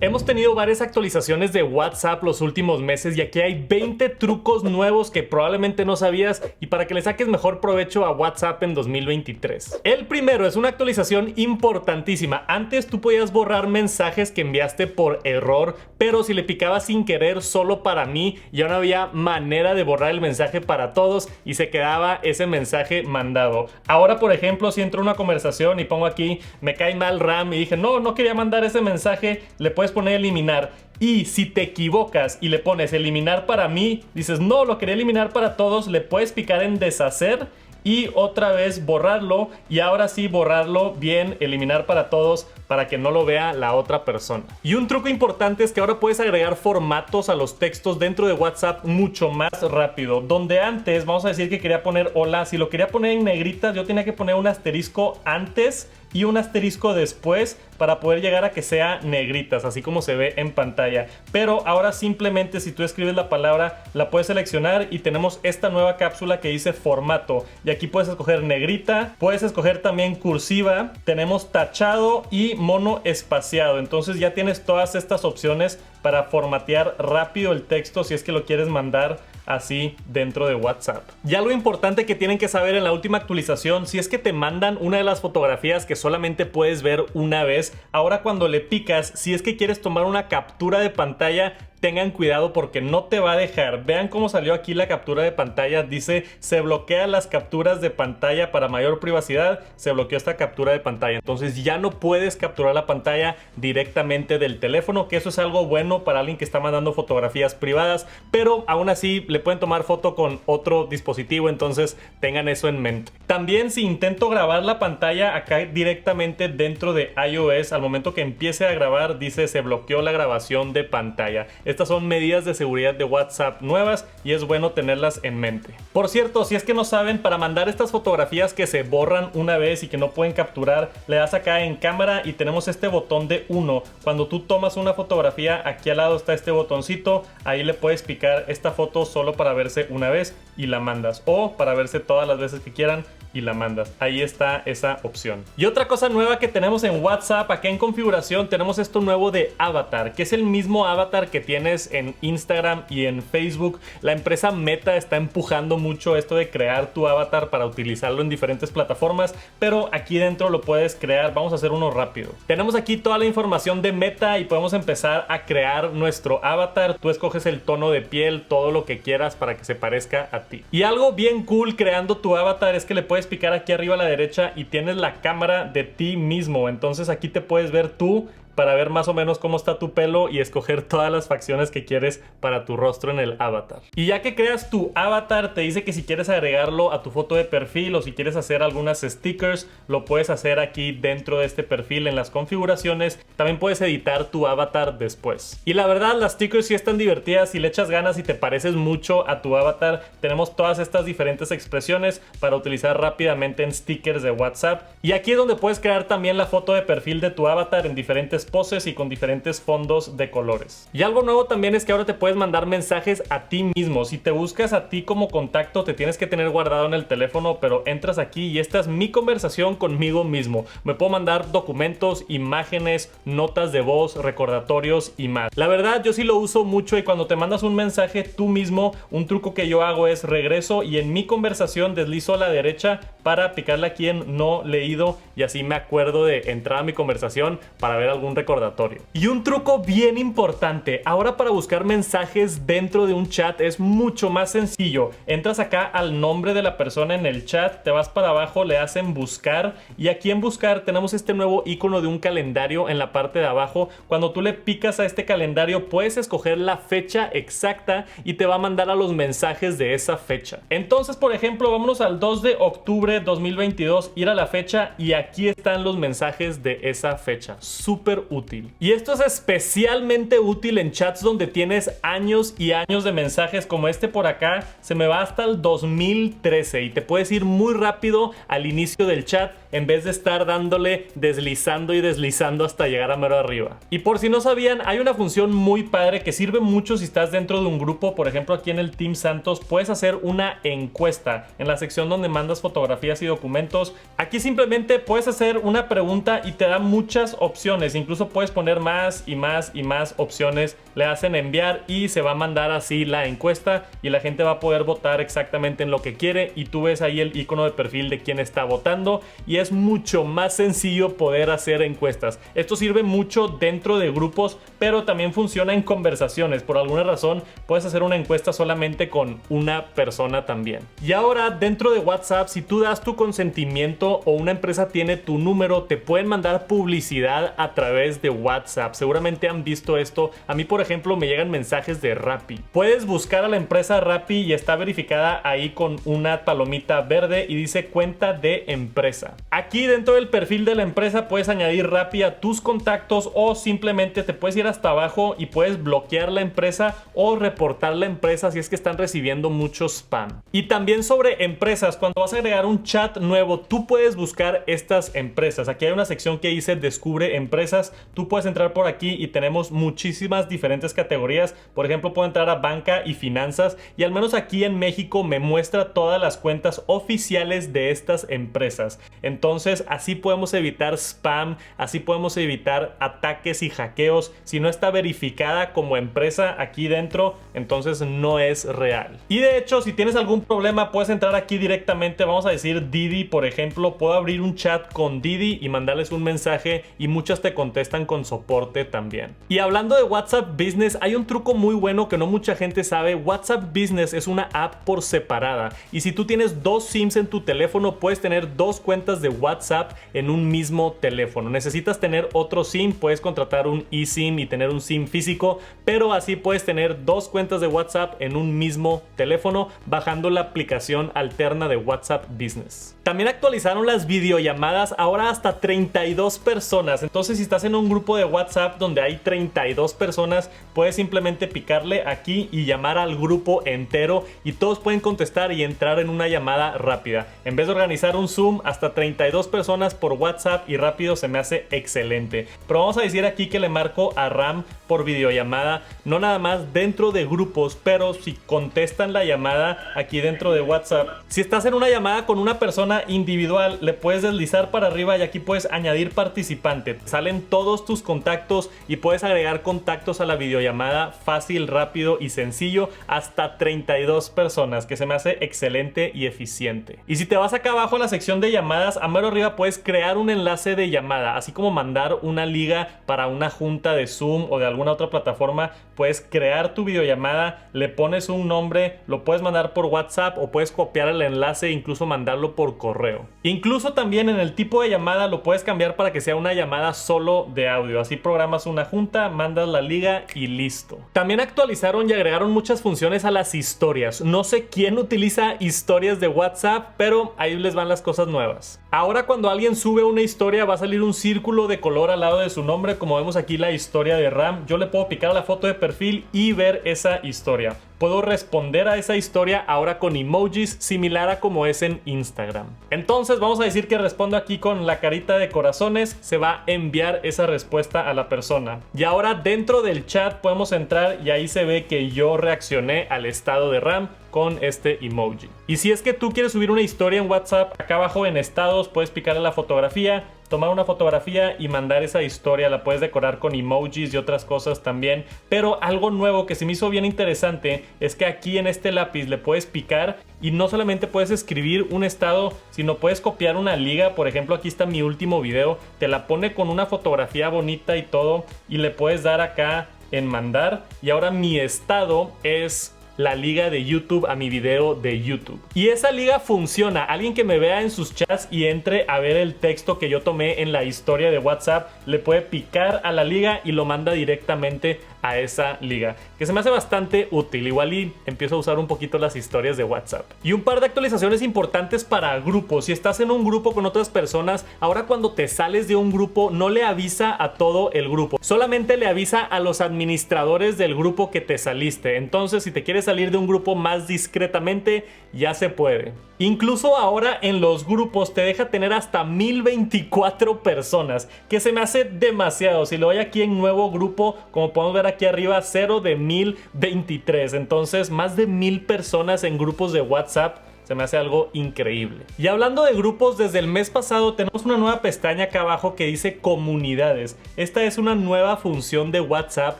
Hemos tenido varias actualizaciones de WhatsApp los últimos meses y aquí hay 20 trucos nuevos que probablemente no sabías y para que le saques mejor provecho a WhatsApp en 2023. El primero es una actualización importantísima. Antes tú podías borrar mensajes que enviaste por error, pero si le picabas sin querer solo para mí, ya no había manera de borrar el mensaje para todos y se quedaba ese mensaje mandado. Ahora, por ejemplo, si entro a una conversación y pongo aquí, me cae mal Ram y dije, no quería mandar ese mensaje, le puedes poner eliminar. Y si te equivocas y le pones eliminar para mí, dices no, lo quería eliminar para todos, le puedes picar en deshacer y otra vez borrarlo, y ahora sí borrarlo bien, eliminar para todos, para que no lo vea la otra persona. Y un truco importante es que ahora puedes agregar formatos a los textos dentro de WhatsApp mucho más rápido. Donde antes, vamos a decir que quería poner hola, si lo quería poner en negritas, yo tenía que poner un asterisco antes y un asterisco después para poder llegar a que sea negritas, así como se ve en pantalla. Pero ahora simplemente si tú escribes la palabra, la puedes seleccionar y tenemos esta nueva cápsula que dice formato. Y aquí puedes escoger negrita, puedes escoger también cursiva, tenemos tachado y mono espaciado. Entonces ya tienes todas estas opciones para formatear rápido el texto si es que lo quieres mandar así dentro de WhatsApp. Ya lo importante que tienen que saber en la última actualización, si es que te mandan una de las fotografías que solamente puedes ver una vez, ahora cuando le picas, si es que quieres tomar una captura de pantalla, tengan cuidado porque no te va a dejar. Vean cómo salió aquí la captura de pantalla. Dice, se bloquean las capturas de pantalla para mayor privacidad. Se bloqueó esta captura de pantalla. Entonces ya no puedes capturar la pantalla directamente del teléfono, que eso es algo bueno para alguien que está mandando fotografías privadas, pero aún así le pueden tomar foto con otro dispositivo, entonces tengan eso en mente. También si intento grabar la pantalla acá directamente dentro de iOS, al momento que empiece a grabar dice, se bloqueó la grabación de pantalla. Estas son medidas de seguridad de WhatsApp nuevas y es bueno tenerlas en mente. Por cierto, si es que no saben, para mandar estas fotografías que se borran una vez y que no pueden capturar, le das acá en cámara y tenemos este botón de 1. Cuando tú tomas una fotografía, aquí al lado está este botoncito, ahí le puedes picar esta foto solo para verse una vez y la mandas, o para verse todas las veces que quieran y la mandas. Ahí está esa opción. Y otra cosa nueva que tenemos en WhatsApp, acá en configuración tenemos esto nuevo de avatar, que es el mismo avatar que tienes en Instagram y en Facebook. La empresa Meta está empujando mucho esto de crear tu avatar para utilizarlo en diferentes plataformas, pero aquí dentro lo puedes crear. Vamos a hacer uno rápido. Tenemos aquí toda la información de Meta y podemos empezar a crear nuestro avatar. Tú escoges el tono de piel, todo lo que quieras para que se parezca a ti. Y algo bien cool creando tu avatar es que le puedes picar aquí arriba a la derecha y tienes la cámara de ti mismo. Entonces aquí te puedes ver tú para ver más o menos cómo está tu pelo y escoger todas las facciones que quieres para tu rostro en el avatar. Y ya que creas tu avatar, te dice que si quieres agregarlo a tu foto de perfil o si quieres hacer algunas stickers, lo puedes hacer aquí dentro de este perfil en las configuraciones. También puedes editar tu avatar después. Y la verdad, las stickers sí están divertidas. Si le echas ganas y te pareces mucho a tu avatar, tenemos todas estas diferentes expresiones para utilizar rápidamente en stickers de WhatsApp. Y aquí es donde puedes crear también la foto de perfil de tu avatar en diferentes poses y con diferentes fondos de colores. Y algo nuevo también es que ahora te puedes mandar mensajes a ti mismo. Si te buscas a ti como contacto, te tienes que tener guardado en el teléfono, pero entras aquí y esta es mi conversación conmigo mismo. Me puedo mandar documentos, imágenes, notas de voz, recordatorios y más. La verdad, yo sí lo uso mucho y cuando te mandas un mensaje tú mismo, un truco que yo hago es regreso y en mi conversación deslizo a la derecha para picarle aquí en no leído y así me acuerdo de entrar a mi conversación para ver algún recordatorio. Y un truco bien importante, ahora para buscar mensajes dentro de un chat es mucho más sencillo. Entras acá al nombre de la persona en el chat, te vas para abajo, le das en buscar y aquí en buscar tenemos este nuevo icono de un calendario en la parte de abajo. Cuando tú le picas a este calendario puedes escoger la fecha exacta y te va a mandar a los mensajes de esa fecha. Entonces, por ejemplo, vámonos al 2 de octubre 2022, ir a la fecha y aquí están los mensajes de esa fecha. Súper útil. Y esto es especialmente útil en chats donde tienes años y años de mensajes como este por acá. Se me va hasta el 2013 y te puedes ir muy rápido al inicio del chat en vez de estar dándole deslizando y deslizando hasta llegar a mero arriba. Y por si no sabían, hay una función muy padre que sirve mucho si estás dentro de un grupo. Por ejemplo, aquí en el Team Santos puedes hacer una encuesta en la sección donde mandas fotografías y documentos. Aquí simplemente puedes hacer una pregunta y te da muchas opciones, incluso puedes poner más y más y más opciones. Le hacen enviar y se va a mandar así la encuesta y la gente va a poder votar exactamente en lo que quiere, y tú ves ahí el icono de perfil de quién está votando, y es mucho más sencillo poder hacer encuestas. Esto sirve mucho dentro de grupos, pero también funciona en conversaciones. Por alguna razón puedes hacer una encuesta solamente con una persona también. Y ahora dentro de WhatsApp, si tú das tu consentimiento o una empresa tiene tu número, te pueden mandar publicidad a través de WhatsApp. Seguramente han visto esto. A mí, por ejemplo, me llegan mensajes de Rappi. Puedes buscar a la empresa Rappi y está verificada ahí con una palomita verde y dice cuenta de empresa. Aquí dentro del perfil de la empresa puedes añadir Rappi a tus contactos, o simplemente te puedes ir hasta abajo y puedes bloquear la empresa o reportar la empresa si es que están recibiendo mucho spam. Y también sobre empresas, cuando vas a agregar un chat nuevo, tú puedes buscar estas empresas. Aquí hay una sección que dice descubre empresas. Tú puedes entrar por aquí y tenemos muchísimas diferentes categorías. Por ejemplo, puedo entrar a banca y finanzas, y al menos aquí en México me muestra todas las cuentas oficiales de estas empresas. Entonces así podemos evitar spam, así podemos evitar ataques y hackeos. Si no está verificada como empresa aquí dentro, entonces no es real. Y de hecho, si tienes algún problema, puedes entrar aquí directamente. Vamos a decir Didi, por ejemplo. Puedo abrir un chat con Didi y mandarles un mensaje, y muchos te contestan con soporte también. Y hablando de WhatsApp Business, hay un truco muy bueno que no mucha gente sabe. WhatsApp Business es una app por separada, y si tú tienes dos SIMs en tu teléfono, puedes tener dos cuentas de WhatsApp en un mismo teléfono. Necesitas tener otro SIM, puedes contratar un eSIM y tener un SIM físico, pero así puedes tener dos cuentas de WhatsApp en un mismo teléfono bajando la aplicación alterna de WhatsApp Business. También actualizaron las videollamadas, ahora hasta 32 personas. Entonces, si estás en un grupo de WhatsApp donde hay 32 personas, puedes simplemente picarle aquí y llamar al grupo entero, y todos pueden contestar y entrar en una llamada rápida. En vez de organizar un Zoom, hasta 32 personas por WhatsApp y rápido se me hace excelente. Pero vamos a decir aquí que le marco a Ram por videollamada, no nada más dentro de grupos, pero si contestan la llamada aquí dentro de WhatsApp. Si estás en una llamada con una persona individual, le puedes deslizar para arriba y aquí puedes añadir participante. Salen todos tus contactos y puedes agregar contactos a la videollamada fácil, rápido y sencillo, hasta 32 personas, que se me hace excelente y eficiente. Y si te vas acá abajo a la sección de llamadas, a mero arriba puedes crear un enlace de llamada, así como mandar una liga para una junta de Zoom o de alguna otra plataforma. Puedes crear tu videollamada, le pones un nombre, lo puedes mandar por WhatsApp o puedes copiar el enlace e incluso mandarlo por correo. Incluso también en el tipo de llamada lo puedes cambiar para que sea una llamada solo de audio. Así programas una junta, mandas la liga y listo. También actualizaron y agregaron muchas funciones a las historias. No sé quién utiliza historias de WhatsApp, pero ahí les van las cosas nuevas. Ahora cuando alguien sube una historia va a salir un círculo de color al lado de su nombre, como vemos aquí la historia de Ram. Yo le puedo picar a la foto de perfil y ver esa historia. Puedo responder a esa historia ahora con emojis, similar a como es en Instagram. Entonces vamos a decir que respondo aquí con la carita de corazones. Se va a enviar esa respuesta a la persona. Y ahora dentro del chat podemos entrar y ahí se ve que yo reaccioné al estado de Ram con este emoji. Y si es que tú quieres subir una historia en WhatsApp, acá abajo en estados puedes picar en la fotografía, tomar una fotografía y mandar esa historia. La puedes decorar con emojis y otras cosas también. Pero algo nuevo que se me hizo bien interesante es que aquí en este lápiz le puedes picar y no solamente puedes escribir un estado, sino puedes copiar una liga. Por ejemplo, aquí está mi último video, te la pone con una fotografía bonita y todo, y le puedes dar acá en mandar, y ahora mi estado es la liga de YouTube a mi video de YouTube. Y esa liga funciona. Alguien que me vea en sus chats y entre a ver el texto que yo tomé en la historia de WhatsApp, le puede picar a la liga y lo manda directamente a esa liga, que se me hace bastante útil. Igual y empiezo a usar un poquito las historias de WhatsApp. Y un par de actualizaciones importantes para grupos. Si estás en un grupo con otras personas, ahora cuando te sales de un grupo no le avisa a todo el grupo, solamente le avisa a los administradores del grupo que te saliste. Entonces, si te quieres salir de un grupo más discretamente, ya se puede. Incluso ahora en los grupos te deja tener hasta 1024 personas, que se me hace demasiado. Si lo voy aquí en nuevo grupo, como podemos ver aquí arriba, 0 de 1023. Entonces, más de 1000 personas en grupos de WhatsApp. Se me hace algo increíble. Y hablando de grupos, desde el mes pasado tenemos una nueva pestaña acá abajo que dice comunidades. Esta es una nueva función de WhatsApp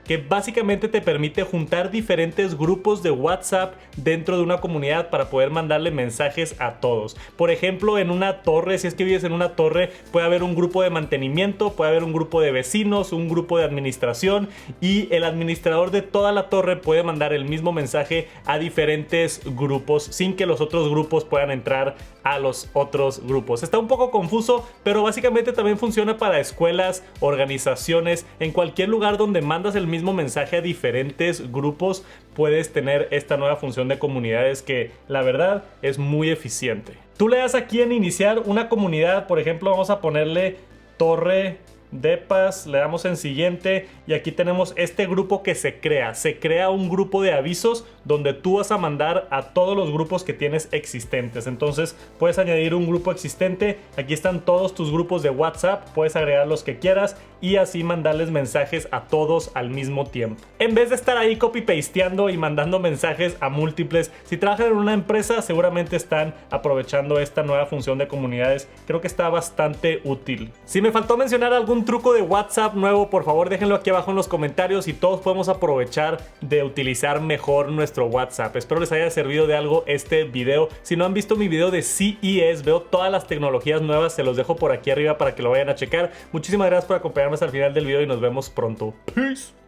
que básicamente te permite juntar diferentes grupos de WhatsApp dentro de una comunidad para poder mandarle mensajes a todos. Por ejemplo, en una torre, si es que vives en una torre, puede haber un grupo de mantenimiento, puede haber un grupo de vecinos, un grupo de administración, y el administrador de toda la torre puede mandar el mismo mensaje a diferentes grupos sin que los otros grupos puedan entrar a los otros grupos. Está un poco confuso, pero básicamente también funciona para escuelas, organizaciones. En cualquier lugar donde mandas el mismo mensaje a diferentes grupos, puedes tener esta nueva función de comunidades que la verdad es muy eficiente. Tú le das aquí en iniciar una comunidad, por ejemplo, vamos a ponerle Torre Depas, le damos en siguiente y aquí tenemos este grupo que se crea un grupo de avisos donde tú vas a mandar a todos los grupos que tienes existentes. Entonces puedes añadir un grupo existente, aquí están todos tus grupos de WhatsApp, puedes agregar los que quieras y así mandarles mensajes a todos al mismo tiempo. En vez de estar ahí copy pasteando y mandando mensajes a múltiples, si trabajan en una empresa seguramente están aprovechando esta nueva función de comunidades. Creo que está bastante útil. Si me faltó mencionar algún truco de WhatsApp nuevo, por favor déjenlo aquí abajo en los comentarios y todos podemos aprovechar de utilizar mejor nuestro WhatsApp. Espero les haya servido de algo este video. Si no han visto mi video de CES, veo todas las tecnologías nuevas, se los dejo por aquí arriba para que lo vayan a checar. Muchísimas gracias por acompañarme hasta el final del video y nos vemos pronto. Peace.